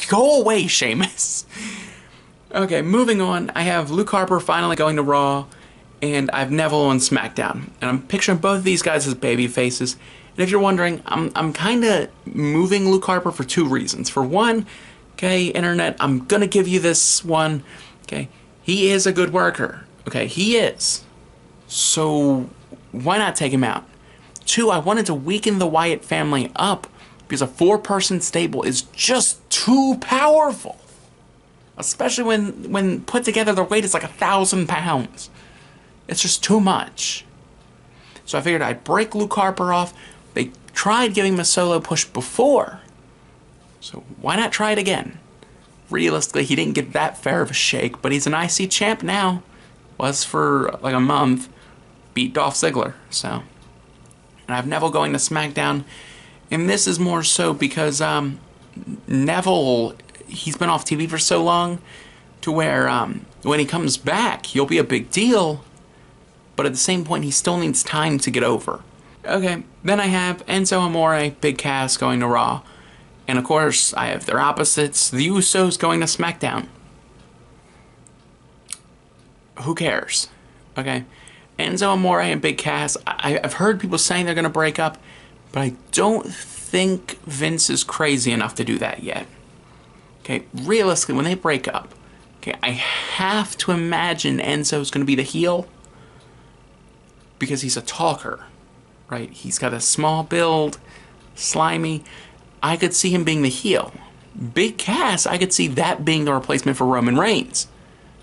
Go away, Sheamus. Okay, moving on. I have Luke Harper finally going to Raw, and I have Neville on SmackDown. And I'm picturing both of these guys as baby faces. And if you're wondering, I'm kind of moving Luke Harper for two reasons. For one, okay, Internet, I'm going to give you this one. Okay, he is a good worker. Okay, he is. So why not take him out? Two, I wanted to weaken the Wyatt family up because a 4-person stable is just too powerful. Especially when put together, their weight is like 1,000 pounds. It's just too much. So I figured I'd break Luke Harper off. They tried giving him a solo push before. So why not try it again? Realistically, he didn't get that fair of a shake, but he's an IC champ now. Was for like a month. Beat Dolph Ziggler, so. And I have Neville going to SmackDown. And this is more so because Neville, he's been off TV for so long to where when he comes back, he'll be a big deal. But at the same point, he still needs time to get over. Okay, then I have Enzo Amore, Big Cass going to Raw. And of course, I have their opposites, the Usos going to SmackDown. Who cares? Okay, Enzo Amore and Big Cass, I've heard people saying they're going to break up, but I don't think Vince is crazy enough to do that yet. Okay, realistically, when they break up, okay, I have to imagine Enzo's going to be the heel because he's a talker, right? He's got a small build, slimy. I could see him being the heel. Big Cass, I could see that being the replacement for Roman Reigns.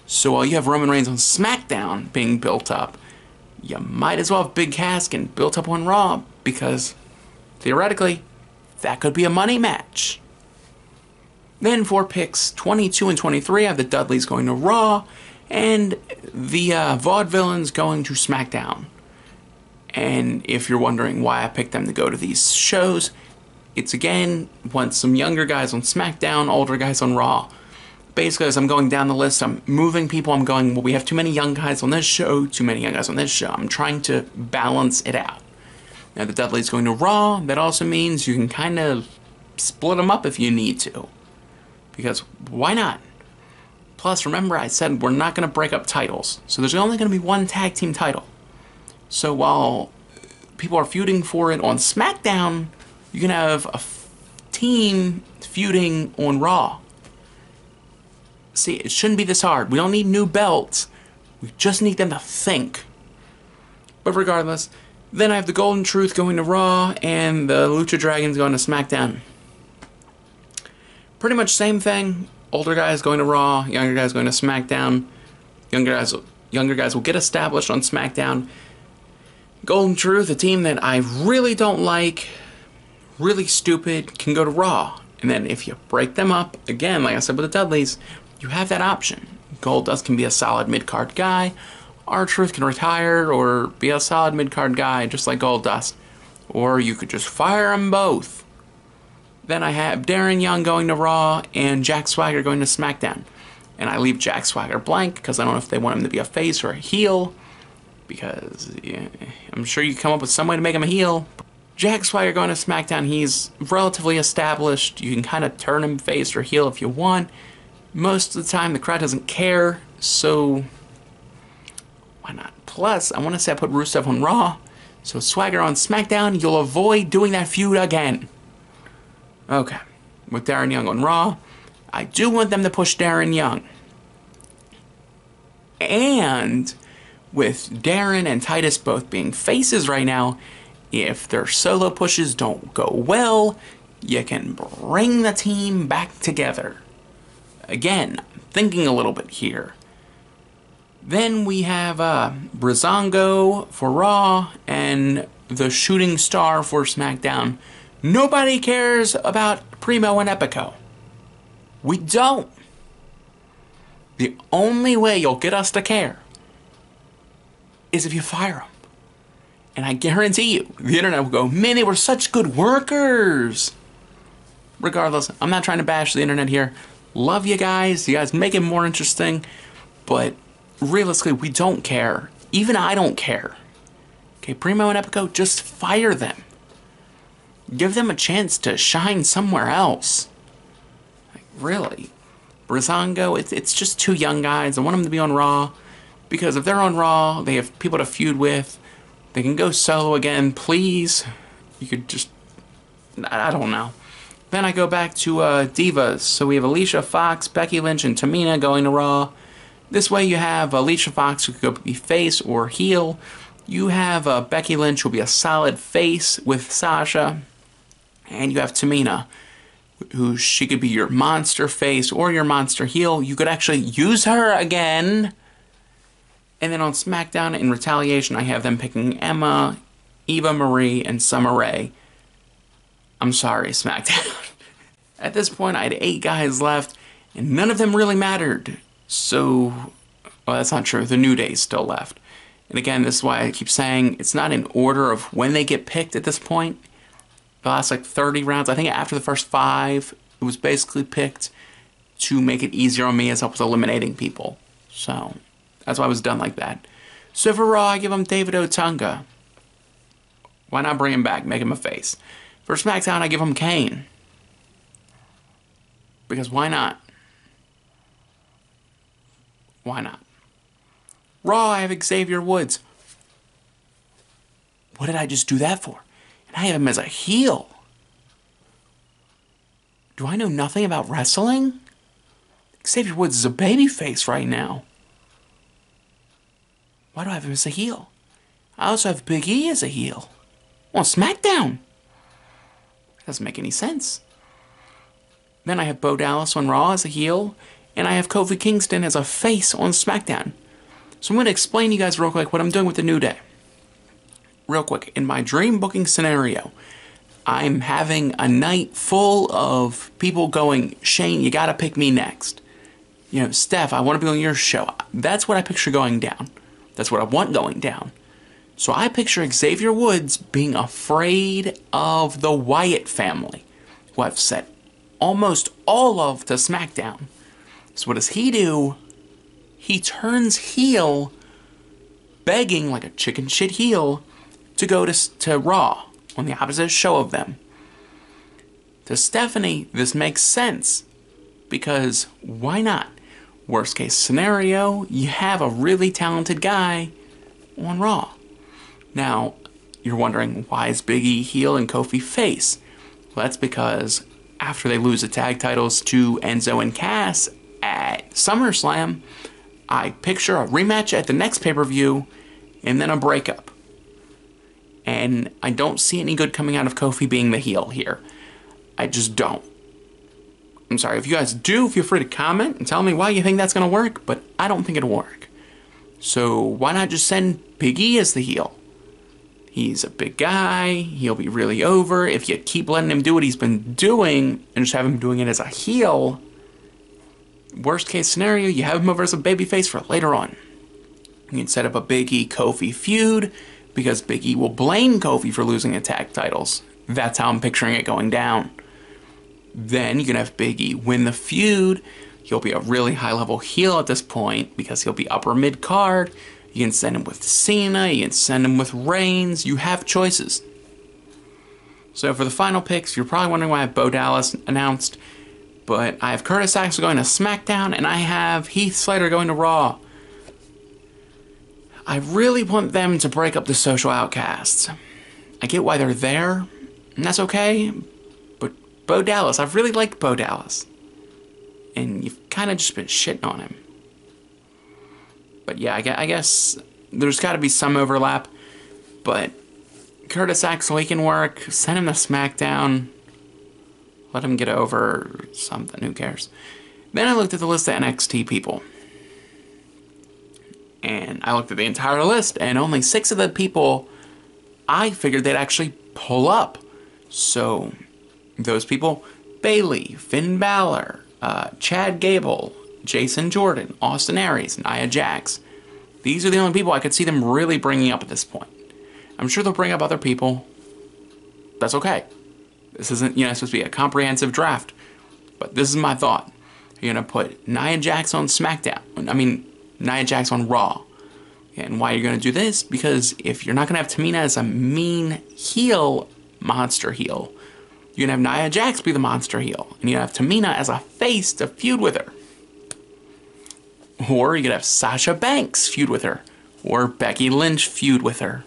So while you have Roman Reigns on SmackDown being built up, you might as well have Big Cass getting built up on Raw because, theoretically, that could be a money match. Then for picks 22 and 23, I have the Dudleys going to Raw and the Vaudevillains going to SmackDown. And if you're wondering why I picked them to go to these shows, it's again, want some younger guys on SmackDown, older guys on Raw. Basically, as I'm going down the list, I'm moving people. I'm going, well, we have too many young guys on this show, too many young guys on this show. I'm trying to balance it out. Now, the Dudley's going to Raw. That also means you can kind of split them up if you need to. Because why not? Plus, remember I said we're not going to break up titles. So there's only going to be one tag team title. So while people are feuding for it on SmackDown, you can have a team feuding on Raw. See, it shouldn't be this hard. We don't need new belts. We just need them to think. But regardless, then I have the Golden Truth going to Raw and the Lucha Dragons going to SmackDown. Pretty much same thing. Older guys going to Raw, younger guys going to SmackDown. Younger guys will get established on SmackDown. Golden Truth, a team that I really don't like, really stupid, can go to Raw. And then if you break them up, again, like I said with the Dudleys, you have that option. Goldust can be a solid mid-card guy. R-Truth can retire or be a solid mid-card guy, just like Goldust. Or you could just fire them both. Then I have Darren Young going to Raw and Jack Swagger going to SmackDown. And I leave Jack Swagger blank because I don't know if they want him to be a face or a heel. Because yeah, I'm sure you can come up with some way to make him a heel. Jack Swagger going to SmackDown, he's relatively established. You can kind of turn him face or heel if you want. Most of the time, the crowd doesn't care, so why not? Plus, I want to say I put Rusev on Raw, so Swagger on SmackDown, you'll avoid doing that feud again. Okay, with Darren Young on Raw, I do want them to push Darren Young. And with Darren and Titus both being faces right now, if their solo pushes don't go well, you can bring the team back together. Again, thinking a little bit here. Then we have Breezango for Raw and the Shooting Star for SmackDown. Nobody cares about Primo and Epico. We don't. The only way you'll get us to care is if you fire them. And I guarantee you, the internet will go, man, they were such good workers. Regardless, I'm not trying to bash the internet here. Love you guys make it more interesting, but realistically, we don't care. Even I don't care. Okay, Primo and Epico, just fire them. Give them a chance to shine somewhere else. Like, really. Breezango, it's just two young guys. I want them to be on Raw, because if they're on Raw, they have people to feud with. They can go solo again, please. You could just, I don't know. Then I go back to Divas. So we have Alicia Fox, Becky Lynch, and Tamina going to Raw. This way you have Alicia Fox, who could go be face or heel. You have Becky Lynch, who will be a solid face with Sasha. And you have Tamina, who she could be your monster face or your monster heel. You could actually use her again. And then on SmackDown, in retaliation, I have them picking Emma, Eva Marie, and Summer Rae. I'm sorry, SmackDown. At this point, I had 8 guys left, and none of them really mattered. So, well, that's not true. The New Day's still left. And again, this is why I keep saying it's not in order of when they get picked at this point. The last, like, 30 rounds, I think after the first 5, it was basically picked to make it easier on me as I was eliminating people. So, that's why I was done like that. So for Raw, I give him David Otunga. Why not bring him back? Make him a face. For SmackDown, I give him Kane. Because why not? Why not? Raw, I have Xavier Woods. What did I just do that for? And I have him as a heel. Do I know nothing about wrestling? Xavier Woods is a babyface right now. Why do I have him as a heel? I also have Big E as a heel. On SmackDown. Doesn't make any sense. Then I have Bo Dallas on Raw as a heel. And I have Kofi Kingston as a face on SmackDown. So I'm going to explain to you guys real quick what I'm doing with the New Day. Real quick. In my dream booking scenario, I'm having a night full of people going, Shane, you got to pick me next. You know, Steph, I want to be on your show. That's what I picture going down. That's what I want going down. So I picture Xavier Woods being afraid of the Wyatt family, who I've sent almost all of to SmackDown. So what does he do? He turns heel, begging like a chicken shit heel to go to Raw on the opposite show of them. To Stephanie, this makes sense, because why not? Worst case scenario, you have a really talented guy on Raw. Now, you're wondering, why is Big E heel and Kofi face? Well, that's because after they lose the tag titles to Enzo and Cass at SummerSlam, I picture a rematch at the next pay-per-view and then a breakup. And I don't see any good coming out of Kofi being the heel here. I just don't. I'm sorry, if you guys do, feel free to comment and tell me why you think that's going to work, but I don't think it'll work. So why not just send Big E as the heel? He's a big guy, he'll be really over. If you keep letting him do what he's been doing and just have him doing it as a heel, worst case scenario, you have him over as a babyface for later on. You can set up a Big E Kofi feud, because Big E will blame Kofi for losing the tag titles. That's how I'm picturing it going down. Then you can have Big E win the feud. He'll be a really high-level heel at this point, because he'll be upper mid-card. You can send him with Cena, you can send him with Reigns. You have choices. So for the final picks, you're probably wondering why I have Bo Dallas announced. But I have Curtis Axel going to SmackDown, and I have Heath Slater going to Raw. I really want them to break up the Social Outcasts. I get why they're there, and that's okay. But Bo Dallas, I've really liked Bo Dallas. And you've kind of just been shitting on him. But yeah, I guess there's got to be some overlap. But Curtis Axel, he can work. Send him to SmackDown. Let him get over something. Who cares? Then I looked at the list of NXT people. And I looked at the entire list. And only 6 of the people I figured they'd actually pull up. So those people: Bayley, Finn Balor, Chad Gable, Jason Jordan, Austin Aries, Nia Jax. These are the only people I could see them really bringing up at this point. I'm sure they'll bring up other people. That's okay. This isn't, supposed to be a comprehensive draft. But this is my thought. You're going to put Nia Jax on SmackDown. Nia Jax on Raw. And why you're going to do this? Because if you're not going to have Tamina as a mean heel, monster heel, You can have Nia Jax be the monster heel. And you have Tamina as a face to feud with her. Or you could have Sasha Banks feud with her. Or Becky Lynch feud with her.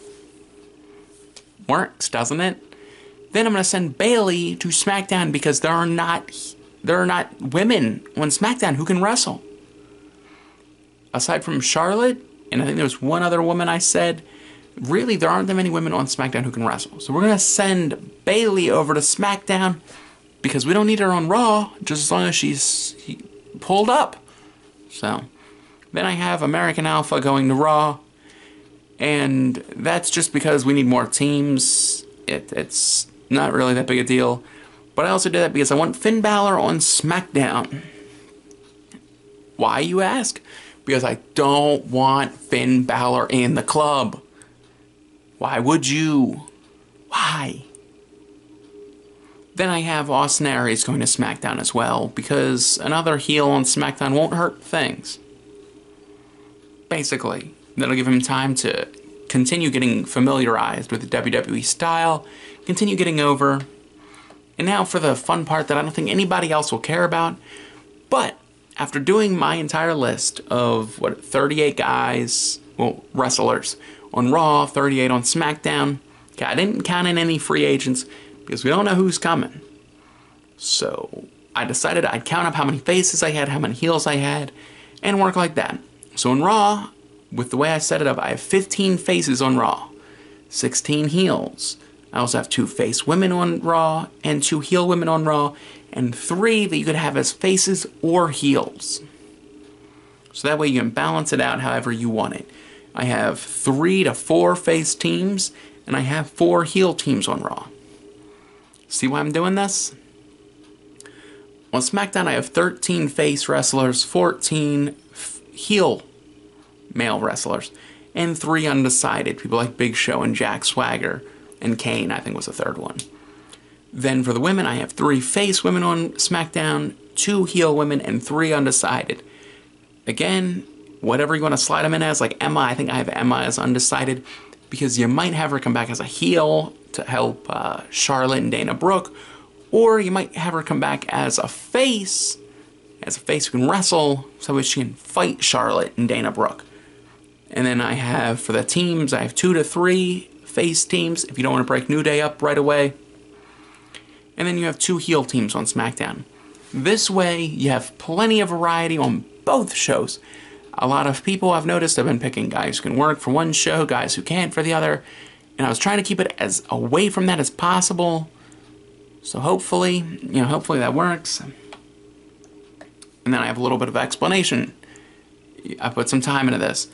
Works, doesn't it? Then I'm going to send Bayley to SmackDown because there are not women on SmackDown who can wrestle. Aside from Charlotte, and I think there was one other woman I said, really there aren't that many women on SmackDown who can wrestle. So we're going to send Bayley over to SmackDown because we don't need her on Raw, just as long as she's pulled up. So then I have American Alpha going to Raw, and that's just because we need more teams. It's not really that big a deal. But I also did that because I want Finn Balor on SmackDown. Why, you ask? Because I don't want Finn Balor in the club. Why would you? Why? Then I have Austin Aries going to SmackDown as well, because another heel on SmackDown won't hurt things. Basically, that'll give him time to continue getting familiarized with the WWE style, continue getting over. And now for the fun part that I don't think anybody else will care about. But after doing my entire list of, 38 guys, well, wrestlers on Raw, 38 on SmackDown. Okay, I didn't count in any free agents because we don't know who's coming. So I decided I'd count up how many faces I had, how many heels I had, and work like that. So in Raw, with the way I set it up, I have 15 faces on Raw, 16 heels. I also have 2 face women on Raw and 2 heel women on Raw, and 3 that you could have as faces or heels. So that way you can balance it out however you want it. I have 3 to 4 face teams, and I have 4 heel teams on Raw. See why I'm doing this? On SmackDown, I have 13 face wrestlers, 14 heel male wrestlers, and 3 undecided, people like Big Show and Jack Swagger, and Kane, I think, was the 3rd one. Then for the women, I have 3 face women on SmackDown, 2 heel women, and 3 undecided. Again, whatever you want to slide them in as, like Emma, I think I have Emma as undecided, because you might have her come back as a heel to help Charlotte and Dana Brooke, or you might have her come back as a face who can wrestle, so that she can fight Charlotte and Dana Brooke. And then I have, for the teams, I have 2 to 3 face teams, if you don't want to break New Day up right away. And then you have 2 heel teams on SmackDown. This way, you have plenty of variety on both shows. A lot of people I've noticed have been picking guys who can work for one show, guys who can't for the other. And I was trying to keep it as away from that as possible. So hopefully that works. And then I have a little bit of explanation. I put some time into this.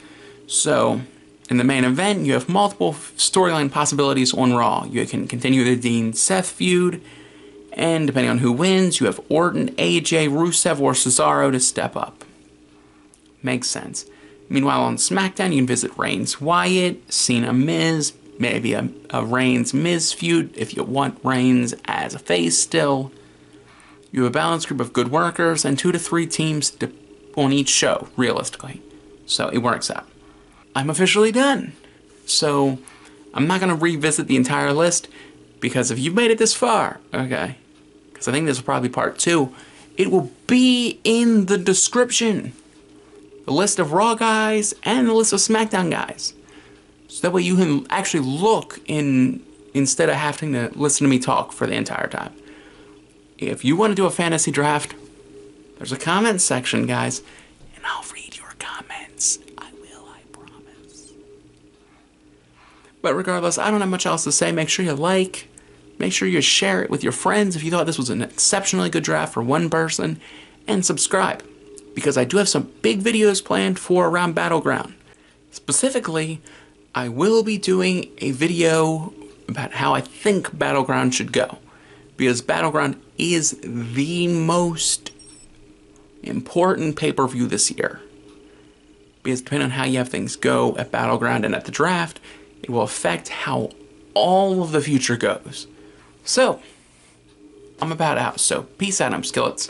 So, in the main event, you have multiple storyline possibilities on Raw. You can continue the Dean-Seth feud, and depending on who wins, you have Orton, AJ, Rusev, or Cesaro to step up. Makes sense. Meanwhile, on SmackDown, you can visit Reigns Wyatt, Cena Miz, maybe a Reigns Miz feud if you want Reigns as a face still. You have a balanced group of good workers and 2 to 3 teams on each show, realistically. So it works out. I'm officially done. So I'm not going to revisit the entire list because if you've made it this far, okay, because I think this will probably be part 2, it will be in the description. The list of Raw guys and the list of SmackDown guys. So that way you can actually look instead of having to listen to me talk for the entire time. If you want to do a fantasy draft, there's a comment section, guys, and I'll read your comments. I will, I promise. But regardless, I don't have much else to say. Make sure you like. Make sure you share it with your friends if you thought this was an exceptionally good draft for one person. And subscribe, because I do have some big videos planned for around Battleground. Specifically, I will be doing a video about how I think Battleground should go. Because Battleground is the most important pay-per-view this year. Because depending on how you have things go at Battleground and at the draft, it will affect how all of the future goes. So, I'm about out. So, peace out, I'm Skillets.